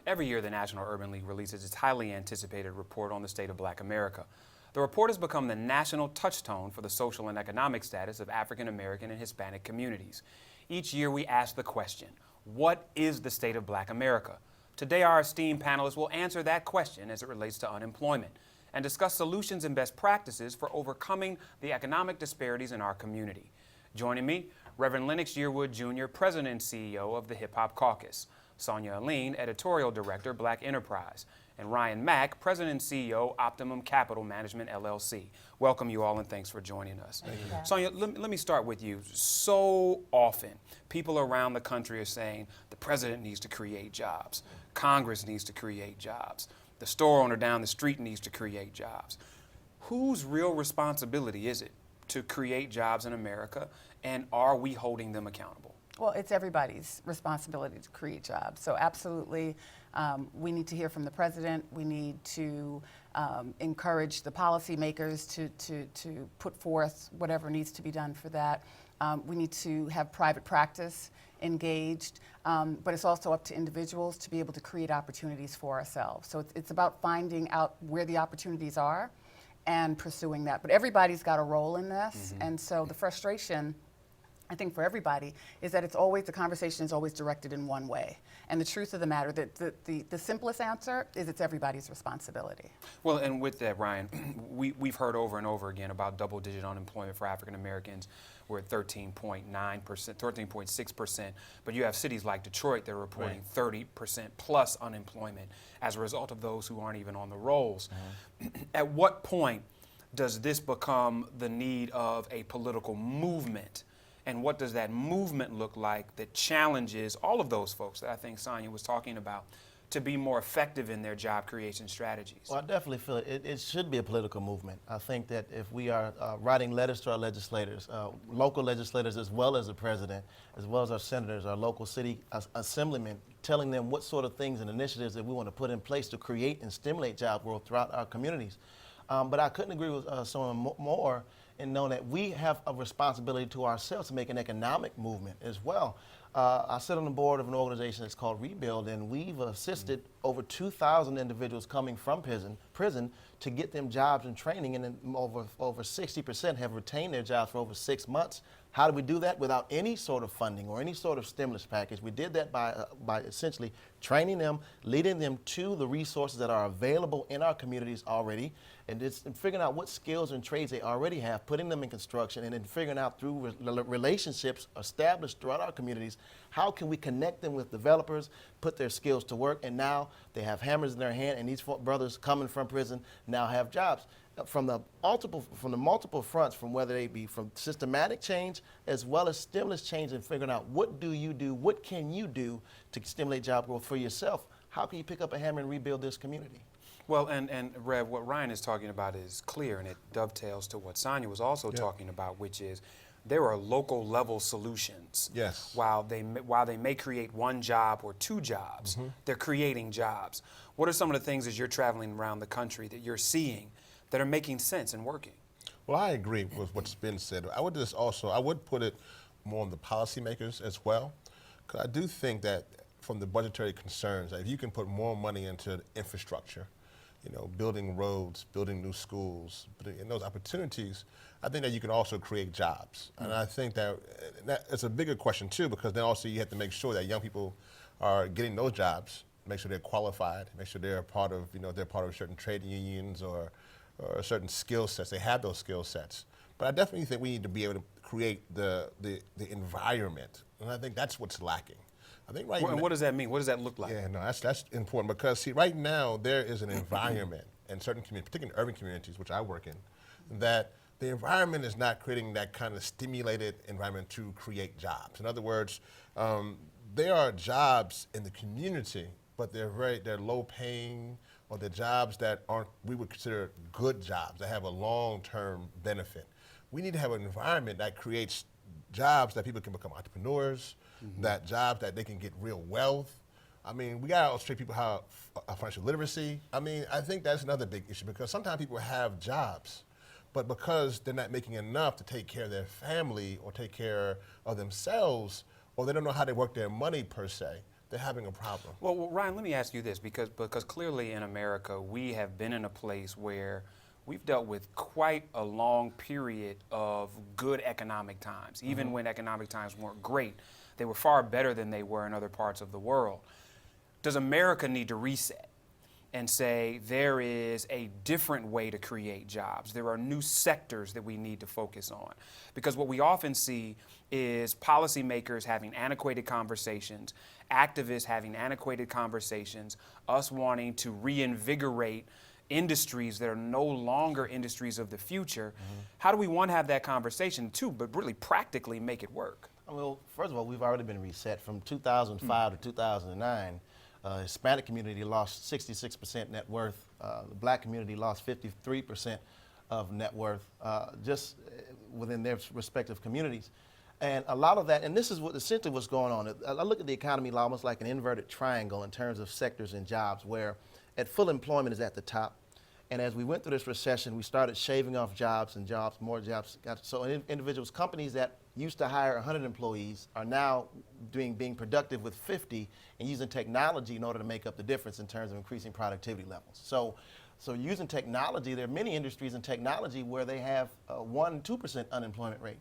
Every year, the National Urban League releases its highly anticipated report on the state of Black America. The report has become the national touchstone for the social and economic status of African American and Hispanic communities. Each year, we ask the question, what is the state of Black America? Today, our esteemed panelists will answer that question as it relates to unemployment and discuss solutions and best practices for overcoming the economic disparities in our community. Joining me, Reverend Lennox Yearwood Jr., President and CEO of the Hip Hop Caucus, Sonia Aline, Editorial Director, Black Enterprise, and Ryan Mack, President and CEO, Optimum Capital Management, LLC. Welcome you all and thanks for joining us. Thank you. Sonia, let me start with you. So often, people around the country are saying the president needs to create jobs, Congress needs to create jobs, the store owner down the street needs to create jobs. Whose real responsibility is it to create jobs in America, and are we holding them accountable? Well, it's everybody's responsibility to create jobs. So absolutely, we need to hear from the president. We need to encourage the policymakers to put forth whatever needs to be done for that. We need to have private practice engaged, but it's also up to individuals to be able to create opportunities for ourselves. So it's about finding out where the opportunities are and pursuing that. But everybody's got a role in this, and so the frustration, I think, for everybody is that the conversation is always directed in one way. And the truth of the matter, the simplest answer is it's everybody's responsibility. Well, and with that, Ryan, we've heard over and over again about double-digit unemployment for African Americans. We're at 13.9%, 13.6%, but you have cities like Detroit that are reporting 30% plus unemployment as a result of those who aren't even on the rolls. At what point does this become the need of a political movement? And what does that movement look like that challenges all of those folks that I think Sonia was talking about to be more effective in their job creation strategies? Well, I definitely feel it should be a political movement. I think that if we are writing letters to our legislators, local legislators as well as the president, as well as our senators, our local city assemblymen, telling them what sort of things and initiatives that we want to put in place to create and stimulate job growth throughout our communities. But I couldn't agree with someone more in knowing that we have a responsibility to ourselves to make an economic movement as well. I sit on the board of an organization that's called Rebuild, and we've assisted over 2,000 individuals coming from prison to get them jobs and training, and then over 60% have retained their jobs for over 6 months. How do we do that? Without any sort of funding or any sort of stimulus package. We did that by essentially training them, leading them to the resources that are available in our communities already, and figuring out what skills and trades they already have, putting them in construction, and then figuring out through relationships established throughout our communities, how can we connect them with developers, put their skills to work, and now they have hammers in their hand, and these brothers coming from prison now have jobs. From the multiple fronts, from whether they be from systematic change as well as stimulus change, and figuring out what do you do, what can you do to stimulate job growth for yourself? How can you pick up a hammer and rebuild this community? Well, and Rev, what Ryan is talking about is clear, and it dovetails to what Sonia was also talking about, which is there are local level solutions. Yes. While they may create one job or two jobs, they're creating jobs. What are some of the things as you're traveling around the country that you're seeing that are making sense and working? Well, I agree with what's been said. I would put it more on the policymakers as well, because I do think that from the budgetary concerns, that if you can put more money into infrastructure, building roads, building new schools, and those opportunities, I think that you can also create jobs. And I think that it's a bigger question too, because then also you have to make sure that young people are getting those jobs, make sure they're qualified, make sure they're part of, they're part of certain trade unions or certain skill sets. They have those skill sets. But I definitely think we need to be able to create the environment, and I think that's what's lacking. I think right now, and what does that mean? What does that look like? Yeah, no, that's important, because see, right now there is an environment in certain communities, particularly in urban communities, which I work in, that the environment is not creating that kind of stimulated environment to create jobs. In other words, there are jobs in the community, but they're low paying, or they're jobs that we would consider good jobs, that have a long-term benefit. We need to have an environment that creates jobs that people can become entrepreneurs, that jobs that they can get real wealth. I mean, we gotta illustrate people how financial literacy. I mean, I think that's another big issue, because sometimes people have jobs, but because they're not making enough to take care of their family or take care of themselves, or they don't know how to work their money per se, they're having a problem. Well, Ryan, let me ask you this, because clearly in America, we have been in a place where we've dealt with quite a long period of good economic times. Even when economic times weren't great, they were far better than they were in other parts of the world. Does America need to reset and say there is a different way to create jobs? There are new sectors that we need to focus on. Because what we often see is policymakers having antiquated conversations, activists having antiquated conversations, us wanting to reinvigorate industries that are no longer industries of the future. How do we, one, have that conversation, two, but really practically make it work? Well, first of all, we've already been reset. From 2005 to 2009, Hispanic community lost 66% net worth. The black community lost 53% of net worth just within their respective communities. And a lot of that, and this is what essentially what's going on. I look at the economy almost like an inverted triangle in terms of sectors and jobs, where at full employment is at the top. And as we went through this recession, we started shaving off jobs and jobs, more jobs. So individuals, companies that used to hire 100 employees are now being productive with 50 and using technology in order to make up the difference in terms of increasing productivity levels. So using technology, there are many industries in technology where they have a 1-2% unemployment rate.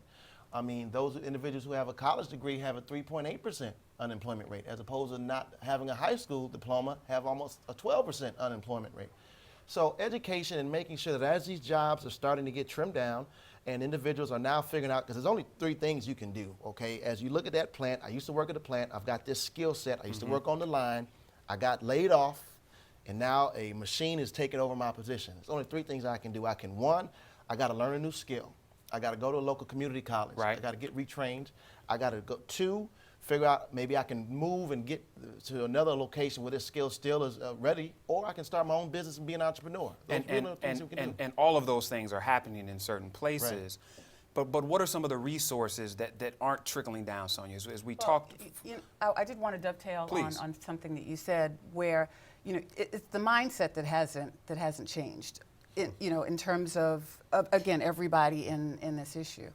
I mean, those individuals who have a college degree have a 3.8% unemployment rate, as opposed to not having a high school diploma, have almost a 12% unemployment rate. So education and making sure that as these jobs are starting to get trimmed down and individuals are now figuring out, because there's only 3 things you can do, okay? As you look at that plant, I used to work at a plant, I've got this skill set, I used to work on the line, I got laid off, and now a machine is taking over my position. There's only 3 things I can do. One, I gotta learn a new skill. I gotta go to a local community college. Right. I gotta get retrained. I gotta go, 2, figure out maybe I can move and get to another location where this skill still is ready, or I can start my own business and be an entrepreneur. Those are the things we can do. And all of those things are happening in certain places. Right. But what are some of the resources that aren't trickling down, Sonia? As we talked. I did want to dovetail on something that you said, where it's the mindset that hasn't changed. In terms of again, everybody in this issue.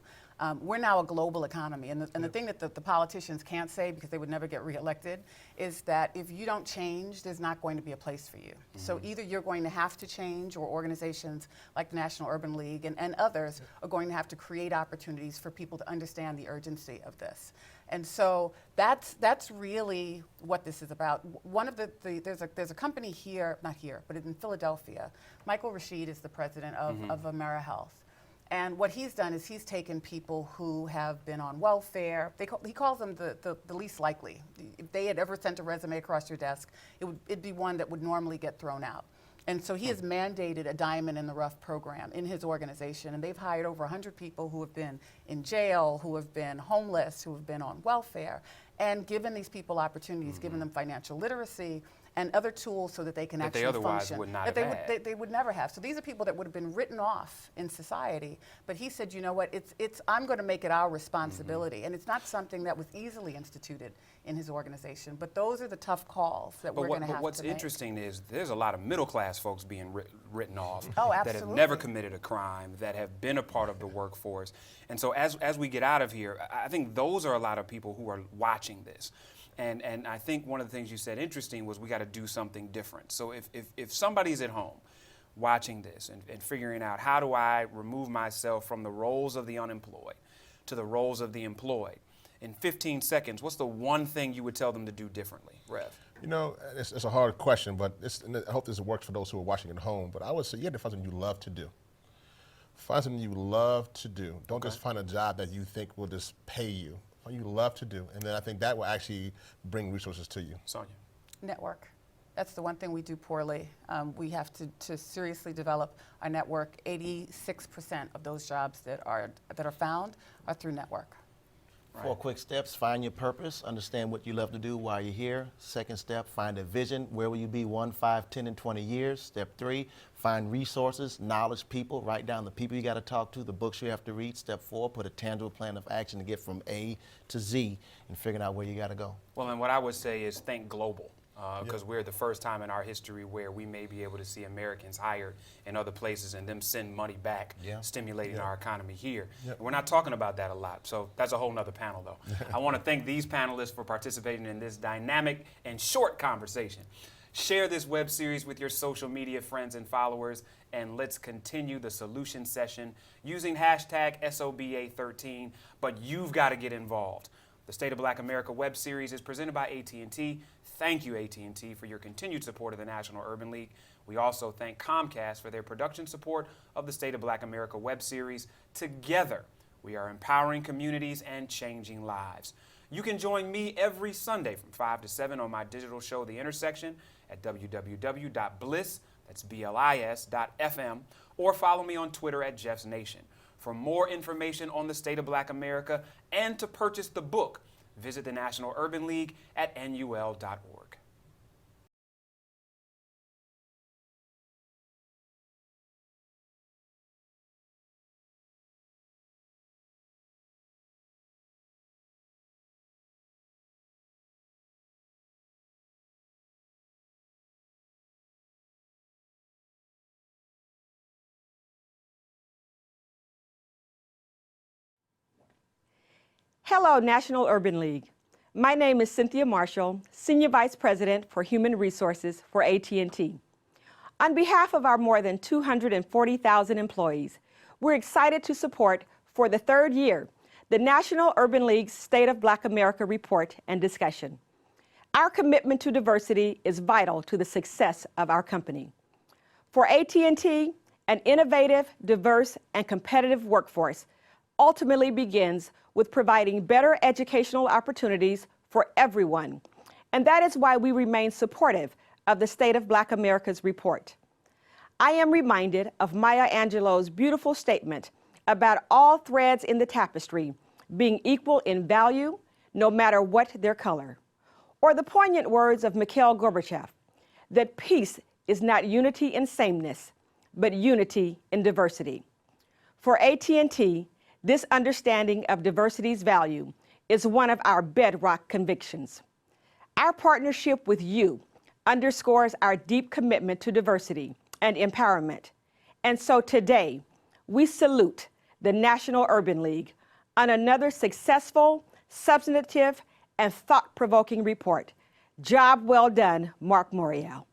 We're now a global economy, and the thing that the politicians can't say, because they would never get reelected, is that if you don't change, there's not going to be a place for you. So either you're going to have to change, or organizations like the National Urban League and others are going to have to create opportunities for people to understand the urgency of this. And so that's really what this is about. One of there's a company here, not here, but in Philadelphia. Michael Rashid is the president of AmeriHealth. And what he's done is he's taken people who have been on welfare. He calls them the least likely. If they had ever sent a resume across your desk, it'd be one that would normally get thrown out. And so he has mandated a Diamond in the Rough program in his organization. And they've hired over 100 people who have been in jail, who have been homeless, who have been on welfare, and given these people opportunities, given them financial literacy and other tools so that they can actually function. That they otherwise would not have had. They would never have. So these are people that would have been written off in society. But he said, you know what, I'm going to make it our responsibility. And it's not something that was easily instituted in his organization. But those are the tough calls that we're going to have to make. But what's interesting is there's a lot of middle-class folks being written off that have never committed a crime, that have been a part of the workforce. And so as we get out of here, I think those are a lot of people who are watching this. And I think one of the things you said interesting was we got to do something different. So if somebody's at home watching this and figuring out, how do I remove myself from the roles of the unemployed to the roles of the employed, in 15 seconds, what's the one thing you would tell them to do differently, Rev? It's a hard question, but I hope this works for those who are watching at home. But I would say you have to find something you love to do. Find something you love to do. Don't just find a job that you think will just pay you. You love to do, and then I think that will actually bring resources to you. Sonia? Network. That's the one thing we do poorly. We have to seriously develop our network. 86% of those jobs that are found are through network. Right. 4 quick steps: find your purpose, understand what you love to do while you're here. Second step, find a vision. Where will you be 1, 5, 10, and 20 years? Step 3, find resources, knowledge, people. Write down the people you got to talk to, the books you have to read. Step 4, put a tangible plan of action to get from A to Z and figuring out where you got to go. Well, and what I would say is think global. because we're the first time in our history where we may be able to see Americans hired in other places and them send money back, stimulating our economy here. We're not talking about that a lot, so that's a whole nother panel, though. I want to thank these panelists for participating in this dynamic and short conversation. Share this web series with your social media friends and followers, and let's continue the solution session using hashtag SOBA13, but you've got to get involved. The State of Black America web series is presented by at&t. Thank you, at&t, for your continued support of the National Urban League. We also thank Comcast for their production support of the State of Black America web series. Together, we are empowering communities and changing lives. You can join me every Sunday from 5 to 7 on my digital show, The Intersection, at www.bliss, that's BLIS.FM, or follow me on Twitter at Jeff's Nation. For more information on the State of Black America and to purchase the book, visit the National Urban League at nul.org. Hello, National Urban League. My name is Cynthia Marshall, Senior Vice President for Human Resources for at&t. On behalf of our more than 240,000 employees, we're excited to support, for the third year, the National Urban League's State of Black America report and discussion. Our commitment to diversity is vital to the success of our company. For at&t, an innovative, diverse, and competitive workforce ultimately begins with providing better educational opportunities for everyone. And that is why we remain supportive of the State of Black America's report. I am reminded of Maya Angelou's beautiful statement about all threads in the tapestry being equal in value, no matter what their color. Or the poignant words of Mikhail Gorbachev, that peace is not unity in sameness, but unity in diversity. For at&t, this understanding of diversity's value is one of our bedrock convictions. Our partnership with you underscores our deep commitment to diversity and empowerment. And so today, we salute the National Urban League on another successful, substantive, and thought-provoking report. Job well done, Mark Morial.